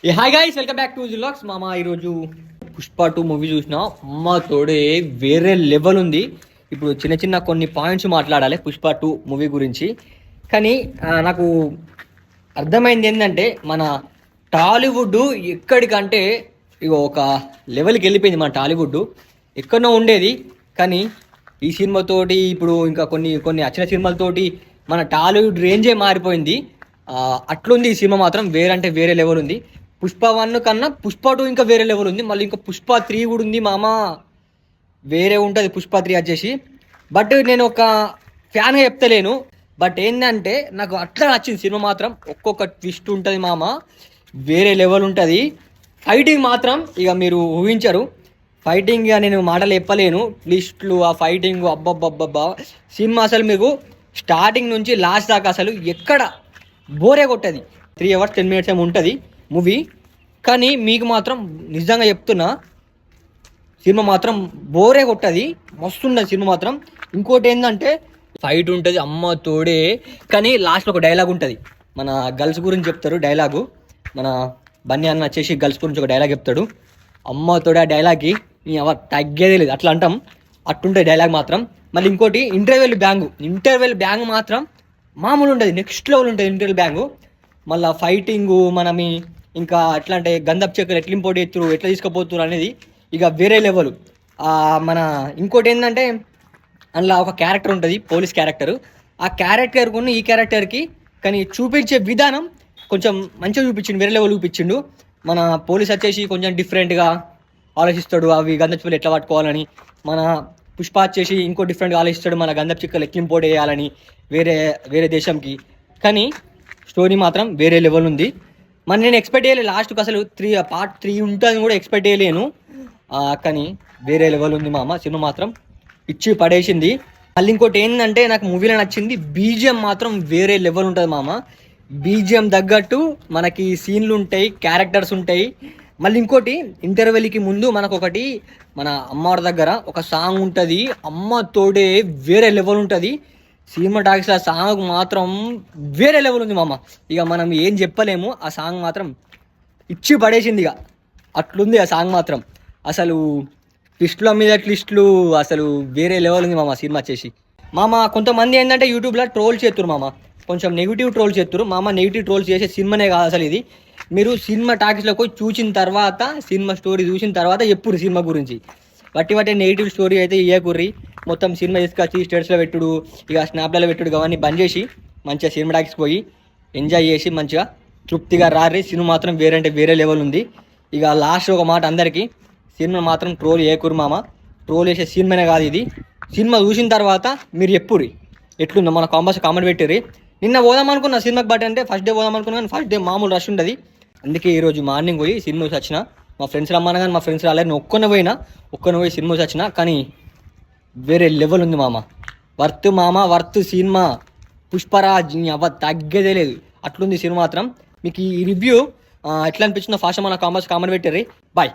Hi guys, welcome back to vlogs. మామ ఈరోజు Pushpa 2 movie చూసిన అమ్మ తోడే వేరే లెవెల్ ఉంది. ఇప్పుడు చిన్న చిన్న కొన్ని పాయింట్స్ మాట్లాడాలి పుష్ప 2 మూవీ గురించి. కానీ నాకు అర్థమైంది ఏంటంటే మన టాలీవుడ్ ఎక్కడికంటే ఇక ఒక లెవెల్కి వెళ్ళిపోయింది. మన టాలీవుడ్ ఎక్కడో ఉండేది, కానీ ఈ సినిమాతోటి ఇప్పుడు ఇంకా కొన్ని కొన్ని వచ్చిన సినిమాలతోటి మన టాలీవుడ్ రేంజే మారిపోయింది. అట్లుంది ఈ సినిమా మాత్రం వేరే అంటే వేరే లెవెల్ ఉంది. పుష్ప 1 కన్నా పుష్ప 2 ఇంకా వేరే లెవెల్ ఉంది. మళ్ళీ ఇంకా పుష్ప 3 కూడా ఉంది మామ, వేరే ఉంటుంది పుష్ప 3 వచ్చేసి. బట్ నేను ఒక ఫ్యాన్గా చెప్తలేను, బట్ ఏంటంటే నాకు అట్లా నచ్చింది సినిమా మాత్రం. ఒక్కొక్క ట్విస్ట్ ఉంటుంది మామ, వేరే లెవెల్ ఉంటుంది. ఫైటింగ్ మాత్రం ఇక మీరు ఊహించరు. ఫైటింగ్ ఇక నేను మాటలు చెప్పలేను. ట్విస్ట్లు, ఆ ఫైటింగ్ అబ్బబ్బబ్బబ్బా. సినిమా అసలు మీకు స్టార్టింగ్ నుంచి లాస్ట్ దాకా అసలు ఎక్కడ బోరే కొట్టది. 3 hours 10 minutes ఏమి ఉంటుంది మూవీ, కానీ మీకు మాత్రం నిజంగా చెప్తున్నా సినిమా మాత్రం బోరే కొట్టది, మస్తుండదు సినిమా మాత్రం. ఇంకోటి ఏంటంటే ఫైట్ ఉంటుంది అమ్మ తోడే, కానీ లాస్ట్లో ఒక డైలాగ్ ఉంటుంది. మన గర్ల్స్ గురించి చెప్తారు డైలాగు. మన బన్నీ అన్న వచ్చేసి గర్ల్స్ గురించి ఒక డైలాగ్ చెప్తాడు. అమ్మ తోడే ఆ డైలాగ్కి తగ్గేదే లేదు, అట్లా అంటాం. అట్టుంటుంది డైలాగ్ మాత్రం. మళ్ళీ ఇంకోటి ఇంటర్వెల్ బ్యాంగ్ మాత్రం మామూలు ఉంటుంది, నెక్స్ట్ లెవెల్ ఉంటుంది ఇంటర్వెల్ బ్యాంగు. మళ్ళీ ఫైటింగు మనమి ఇంకా ఎట్లా అంటే గంధపు చెక్కలు ఎట్లా ఇంపోర్ట్ చేస్తారు, ఎట్లా తీసుకుపోతున్నారు అనేది ఇక వేరే లెవెల్. మన ఇంకోటి ఏంటంటే అందులో ఒక క్యారెక్టర్ ఉంటుంది, పోలీస్ క్యారెక్టర్. ఆ క్యారెక్టర్కున్న ఈ క్యారెక్టర్కి కానీ చూపించే విధానం కొంచెం మంచిగా చూపించిండు, వేరే లెవెల్ చూపించిండు. మన పోలీస్ వచ్చేసి కొంచెం డిఫరెంట్గా ఆలోచిస్తాడు, అవి గంధపు చెక్కలు ఎట్లా పట్టుకోవాలని. మన పుష్ప వచ్చేసి ఇంకో డిఫరెంట్గా ఆలోచిస్తాడు, మన గంధపు చెక్కలు ఎట్లా ఇంపోర్ట్ చేయాలని వేరే వేరే దేశంకి. కానీ స్టోరీ మాత్రం వేరే లెవెల్ ఉంది. మరి నేను ఎక్స్పెక్ట్ చేయలేదు లాస్ట్కి అసలు పార్ట్ 3 ఉంటుందని కూడా ఎక్స్పెక్ట్ చేయలేను. కానీ వేరే లెవెల్ ఉంది మామ, సినిమా మాత్రం ఇచ్చి పడేసింది. మళ్ళీ ఇంకోటి ఏంటంటే నాకు మూవీలో నచ్చింది బీజిఎం మాత్రం వేరే లెవెల్ ఉంటుంది మామ. బీజిఎం తగ్గట్టు మనకి సీన్లు ఉంటాయి, క్యారెక్టర్స్ ఉంటాయి. మళ్ళీ ఇంకోటి ఇంటర్వెల్కి ముందు మనకు ఒకటి మన అమ్మవారి దగ్గర ఒక సాంగ్ ఉంటుంది, అమ్మ తోడే వేరే లెవెల్ ఉంటుంది. సినిమాటాక్స్లో ఆ సాంగ్ మాత్రం వేరే లెవెల్ ఉంది మామ. ఇక మనం ఏం చెప్పలేము, ఆ సాంగ్ మాత్రం ఇచ్చి పడేసింది. ఇక అట్లుంది ఆ సాంగ్ మాత్రం. అసలు ట్విస్ట్ల మీద ట్విస్ట్లు అసలు వేరే లెవెల్ ఉంది మామ సినిమా వచ్చేసి. మామ కొంతమంది ఏంటంటే యూట్యూబ్లో ట్రోల్ చేస్తున్నారు మామ, కొంచెం నెగిటివ్ ట్రోల్ చేస్తున్నారు మామ. నెగిటివ్ ట్రోల్స్ చేసే సినిమానే కాదు అసలు ఇది. మీరు సినిమా టాకీస్లోకి పోయి చూసిన తర్వాత, సినిమా స్టోరీ చూసిన తర్వాత ఎప్పుడు సినిమా గురించి బట్టి నెగిటివ్ స్టోరీ అయితే ఇయ్యకుర్రి. మొత్తం సినిమా తీసుకొచ్చి స్టేటస్లో పెట్టుడు, ఇక స్నాప్లలో పెట్టుడు అవన్నీ బంద్ చేసి మంచిగా సినిమా టాకీస్కి పోయి ఎంజాయ్ చేసి మంచిగా తృప్తిగా రారి. సినిమా మాత్రం వేరే అంటే వేరే లెవెల్ ఉంది. ఇక లాస్ట్ ఒక మాట అందరికీ, సినిమా మాత్రం ట్రోల్ చేయకూరు మామ. ట్రోల్ చేసే సినిమానే కాదు ఇది. సినిమా చూసిన తర్వాత మీరు ఎప్పుడు ఎట్లుందో మన కామెంట్ పెట్టిర్రి. నిన్న పోదాం అనుకున్న సినిమాకి, బట్ అంటే ఫస్ట్ డే పోదాం అనుకున్నా, కానీ ఫస్ట్ డే మామూలు రష్ ఉంటుంది. అందుకే ఈరోజు మార్నింగ్ పోయి సినిమా చూసి వచ్చిన. మా ఫ్రెండ్స్ రమ్మన్నా కానీ మా ఫ్రెండ్స్ రాలేదు, నేను ఒక్కనే పోయి సినిమా చూసి వచ్చిన. కానీ వేరే లెవెల్ ఉంది మామ, వర్త్ సినిమా. పుష్పరాజ్ తగ్గేదే లేదు, అట్లుంది సినిమా మాత్రం. మీకు ఈ రివ్యూ ఎట్లా అనిపించిందో ఫాస్ట్ మన కామెంట్ పెట్టిర్రి. బాయ్.